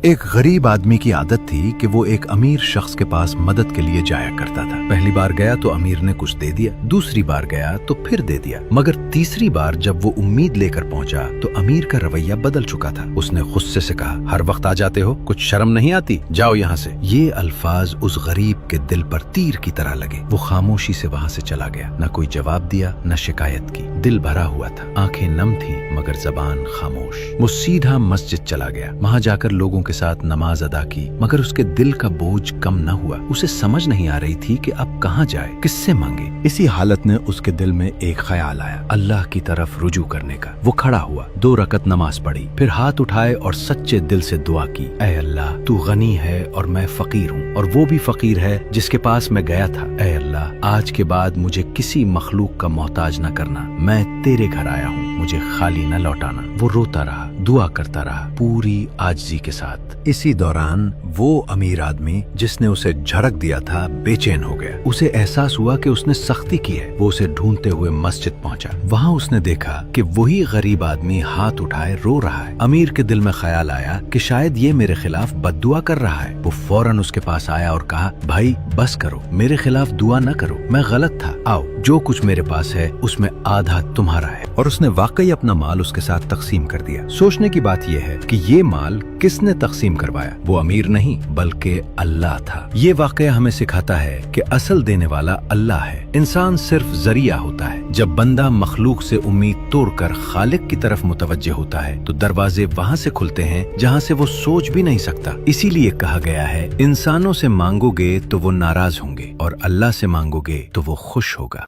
ایک غریب آدمی کی عادت تھی کہ وہ ایک امیر شخص کے پاس مدد کے لیے جایا کرتا تھا۔ پہلی بار گیا تو امیر نے کچھ دے دیا، دوسری بار گیا تو پھر دے دیا، مگر تیسری بار جب وہ امید لے کر پہنچا تو امیر کا رویہ بدل چکا تھا۔ اس نے غصے سے کہا، ہر وقت آ جاتے ہو، کچھ شرم نہیں آتی؟ جاؤ یہاں سے۔ یہ الفاظ اس غریب کے دل پر تیر کی طرح لگے۔ وہ خاموشی سے وہاں سے چلا گیا، نہ کوئی جواب دیا، نہ شکایت کی۔ دل بھرا ہوا تھا، آنکھیں نم تھیں مگر زبان خاموش۔ وہ سیدھا مسجد چلا گیا، وہاں جا کر لوگوں کے ساتھ نماز ادا کی، مگر اس کے دل کا بوجھ کم نہ ہوا۔ اسے سمجھ نہیں آ رہی تھی کہ اب کہاں جائے، کس سے مانگے۔ اسی حالت نے اس کے دل میں ایک خیال آیا، اللہ کی طرف رجوع کرنے کا۔ وہ کھڑا ہوا، 2 رکعت نماز پڑھی، پھر ہاتھ اٹھائے اور سچے دل سے دعا کی، اے اللہ تو غنی ہے اور میں فقیر ہوں، اور وہ بھی فقیر ہے جس کے پاس میں گیا تھا۔ اے اللہ آج کے بعد مجھے کسی مخلوق کا محتاج نہ کرنا، میں تیرے گھر آیا ہوں، مجھے خالی نہ لوٹانا۔ وہ روتا رہا، دعا کرتا رہا، پوری عاجزی کے ساتھ۔ اسی دوران وہ امیر آدمی جس نے اسے جھڑک دیا تھا بے چین ہو گیا۔ اسے احساس ہوا کہ اس نے سختی کی ہے۔ وہ اسے ڈھونڈتے ہوئے مسجد پہنچا، وہاں اس نے دیکھا کہ وہی غریب آدمی ہاتھ اٹھائے رو رہا ہے۔ امیر کے دل میں خیال آیا کہ شاید یہ میرے خلاف بد دعا کر رہا ہے۔ وہ فوراً اس کے پاس آیا اور کہا، بھائی بس کرو، میرے خلاف دعا نہ کرو، میں غلط تھا، آؤ جو کچھ میرے پاس ہے اس میں آدھا تمہارا ہے۔ اور اس نے واقعی اپنا مال اس کے ساتھ تقسیم کر دیا۔ سوچنے کی بات یہ ہے کہ یہ مال کس نے تقسیم کروایا؟ وہ امیر نہیں بلکہ اللہ تھا۔ یہ واقعہ ہمیں سکھاتا ہے کہ اصل دینے والا اللہ ہے، انسان صرف ذریعہ ہوتا ہے۔ جب بندہ مخلوق سے امید توڑ کر خالق کی طرف متوجہ ہوتا ہے تو دروازے وہاں سے کھلتے ہیں جہاں سے وہ سوچ بھی نہیں سکتا۔ اسی لیے کہا گیا ہے، انسانوں سے مانگو گے تو وہ ناراض ہوں گے اور اللہ سے مانگو گے تو وہ خوش ہوگا۔